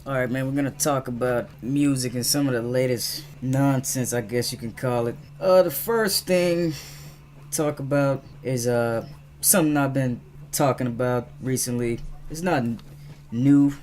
Alright, man, we're gonna talk about music and some of the latest nonsense, I guess you can call it. The first thing to talk about is something I've been talking about recently. It's not new,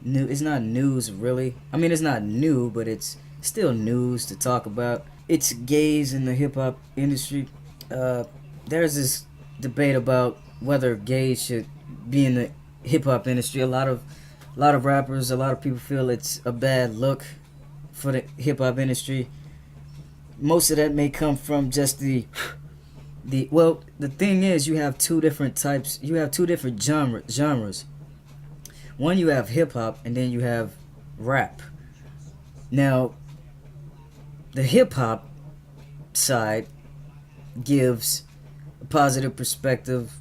it's not news really. I mean, it's not new, but it's still news to talk about. It's gays in the hip hop industry. Uh, there's this debate about whether gays should be in the hip hop industry. A lot of rappers, a lot of people feel it's a bad look for the hip hop industry. Most of that may come from just the thing is, you have two different types. You have two different genres. One, you have hip hop, and then you have rap. Now, the hip hop side gives a positive perspective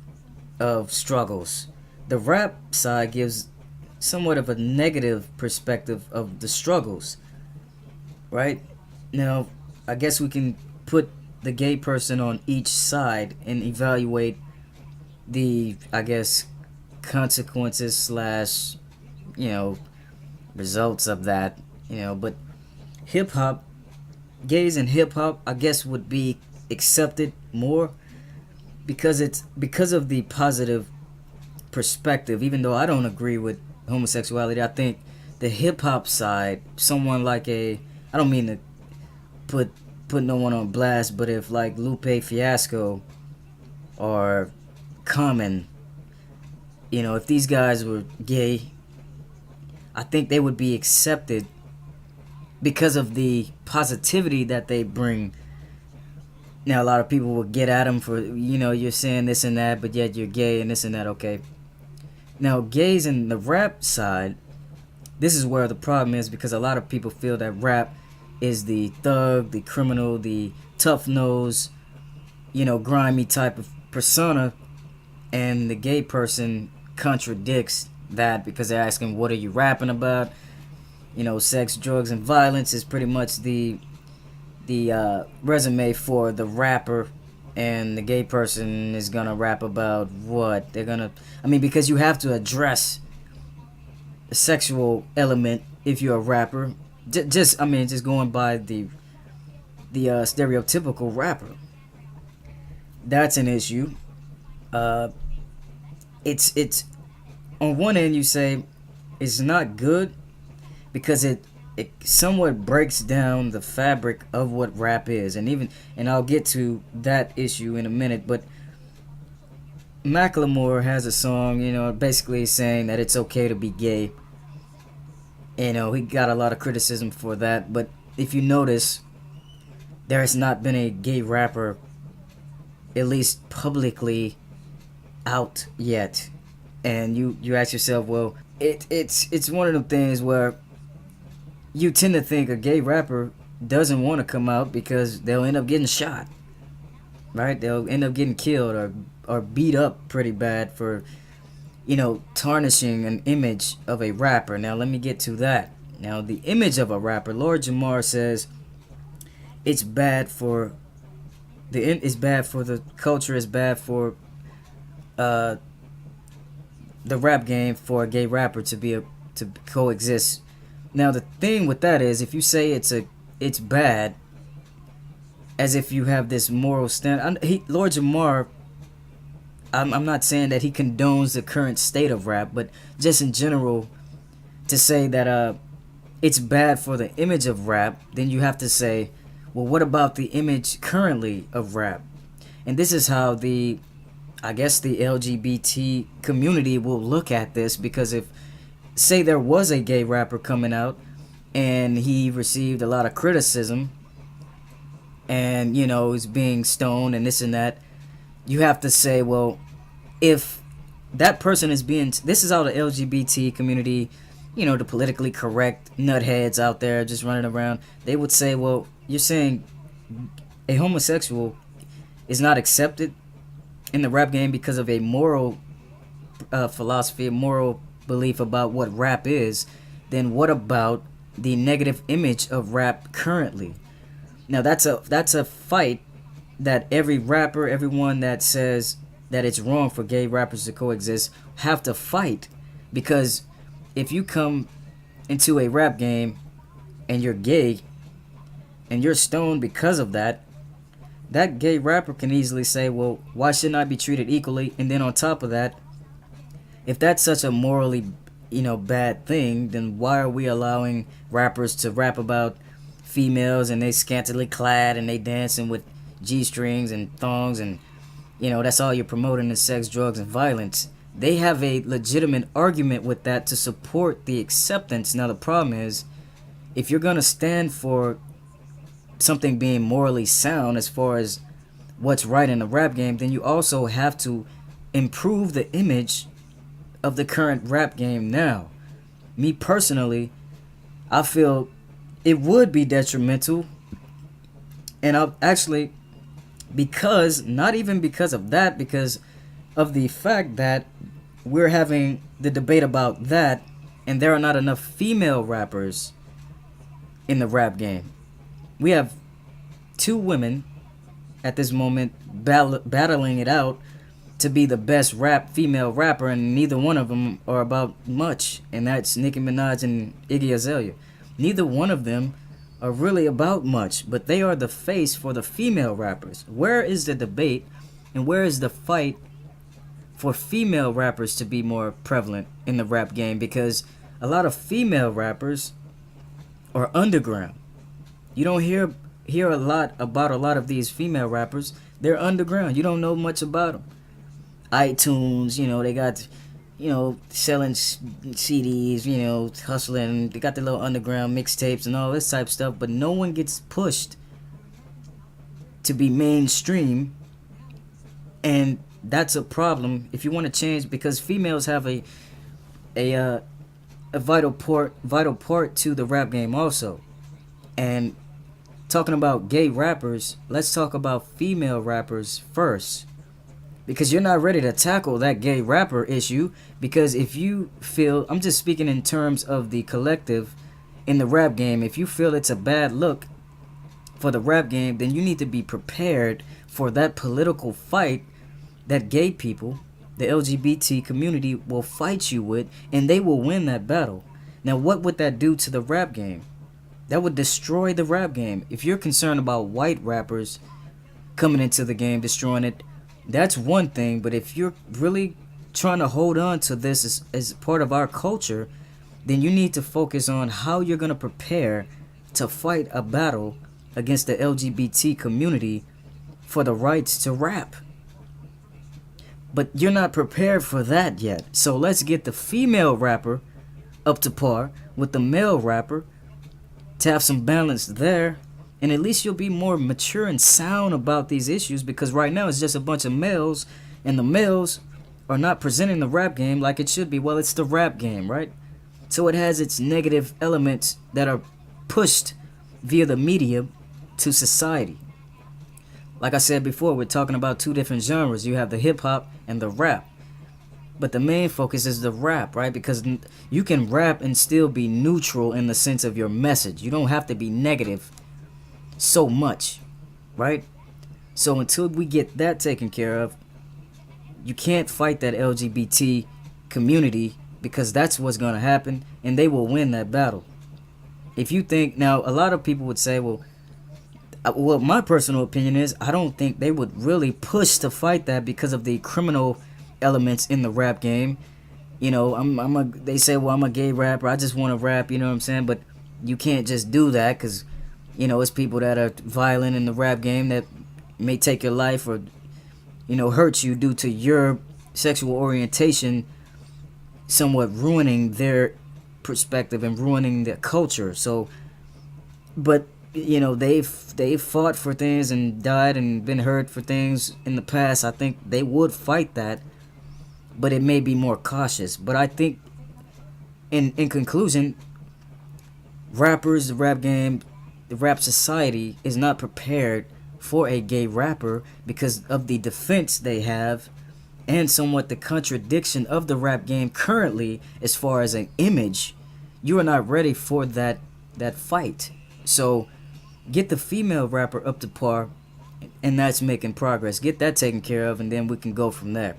of struggles. The rap side gives somewhat of a negative perspective of the struggles, right? Now, I guess we can put the gay person on each side and evaluate the, I guess, consequences slash, you know, results of that, but hip hop, gays in hip hop, I guess would be accepted more because of the positive perspective. Even though I don't agree with homosexuality, I think the hip hop side, someone like I don't mean to put no one on blast, but if like Lupe Fiasco or Common, if these guys were gay, I think they would be accepted because of the positivity that they bring. Now, a lot of people will get at them for, you're saying this and that, but yet you're gay and this and that, okay. Now, gays in the rap side, this is where the problem is, because a lot of people feel that rap is the thug, the criminal, the tough nose, grimy type of persona, and the gay person contradicts that because they're asking, what are you rapping about? Sex, drugs, and violence is pretty much the resume for the rapper, and the gay person is gonna rap about what they're gonna. I mean, because you have to address the sexual element if you're a rapper. Just going by the stereotypical rapper. That's an issue. It's on one end you say it's not good because it somewhat breaks down the fabric of what rap is, and I'll get to that issue in a minute. But Macklemore has a song, basically saying that it's okay to be gay. He got a lot of criticism for that, but if you notice, there has not been a gay rapper, at least publicly, out yet. And you ask yourself, well, it's one of them things where you tend to think a gay rapper doesn't want to come out because they'll end up getting shot, right? They'll end up getting killed or beat up pretty bad for, tarnishing an image of a rapper. Now, let me get to that. Now, the image of a rapper, Lord Jamar says it's bad for it's bad for the culture, it's bad for the rap game for a gay rapper to coexist. Now, the thing with that is, if you say it's bad, as if you have this moral stand. Lord Jamar, I'm not saying that he condones the current state of rap, but just in general, to say that it's bad for the image of rap, then you have to say, well, what about the image currently of rap? And this is how I guess the LGBT community will look at this, because if, say, there was a gay rapper coming out and he received a lot of criticism and, is being stoned and this and that, you have to say, well, if that person is being, this is how the LGBT community, the politically correct nutheads out there just running around, they would say, well, you're saying a homosexual is not accepted in the rap game because of a moral philosophy, a moral belief about what rap is. Then what about the negative image of rap currently? Now, that's a fight that every rapper, everyone that says that it's wrong for gay rappers to coexist, have to fight. Because if you come into a rap game and you're gay and you're stoned because of that, that gay rapper can easily say, well, why shouldn't I be treated equally? And then on top of that, if that's such a morally, bad thing, then why are we allowing rappers to rap about females and they scantily clad and they dancing with G-strings and thongs and, that's all you're promoting is sex, drugs, and violence? They have a legitimate argument with that to support the acceptance. Now, the problem is, if you're going to stand for something being morally sound as far as what's right in the rap game, then you also have to improve the image of the current rap game now. Me personally, I feel it would be detrimental, and I'll actually, not even because of that, because of the fact that we're having the debate about that, and there are not enough female rappers in the rap game. We have 2 women at this moment battling it out to be the best female rapper, and neither one of them are about much, and that's Nicki Minaj and Iggy Azalea. Neither one of them are really about much, but they are the face for the female rappers. Where is the debate, and where is the fight for female rappers to be more prevalent in the rap game? Because a lot of female rappers are underground. You don't hear a lot about a lot of these female rappers. They're underground. You don't know much about them. iTunes, they got, selling CDs, hustling. They got the little underground mixtapes and all this type of stuff, but no one gets pushed to be mainstream, and that's a problem if you want to change, because females have a vital part to the rap game also. And talking about gay rappers, let's talk about female rappers first, because you're not ready to tackle that gay rapper issue. Because if you feel, I'm just speaking in terms of the collective in the rap game, if you feel it's a bad look for the rap game, then you need to be prepared for that political fight that gay people, the LGBT community, will fight you with, and they will win that battle. Now, what would that do to the rap game? That would destroy the rap game. If you're concerned about white rappers coming into the game, destroying it, that's one thing. But if you're really trying to hold on to this as part of our culture, then you need to focus on how you're going to prepare to fight a battle against the LGBT community for the rights to rap. But you're not prepared for that yet. So let's get the female rapper up to par with the male rapper to have some balance there. And at least you'll be more mature and sound about these issues, because right now it's just a bunch of males, and the males are not presenting the rap game like it should be. Well, it's the rap game, right? So it has its negative elements that are pushed via the media to society. Like I said before, we're talking about 2 different genres. You have the hip-hop and the rap. But the main focus is the rap, right? Because you can rap and still be neutral in the sense of your message. You don't have to be negative so much, right? So until we get that taken care of, you can't fight that LGBT community, because that's what's going to happen, and they will win that battle. If you think, now a lot of people would say, well, my personal opinion is I don't think they would really push to fight that because of the criminal elements in the rap game. They say, well, I'm a gay rapper, I just want to rap, you know what I'm saying? But you can't just do that, because it's people that are violent in the rap game that may take your life or hurt you due to your sexual orientation, somewhat ruining their perspective and ruining their culture. So, but they've fought for things and died and been hurt for things in the past. I think they would fight that, but it may be more cautious. But I think in conclusion, rappers, the rap game, the rap society is not prepared for a gay rapper because of the defense they have, and somewhat the contradiction of the rap game currently as far as an image. You are not ready for that fight. So get the female rapper up to par, and that's making progress. Get that taken care of, and then we can go from there.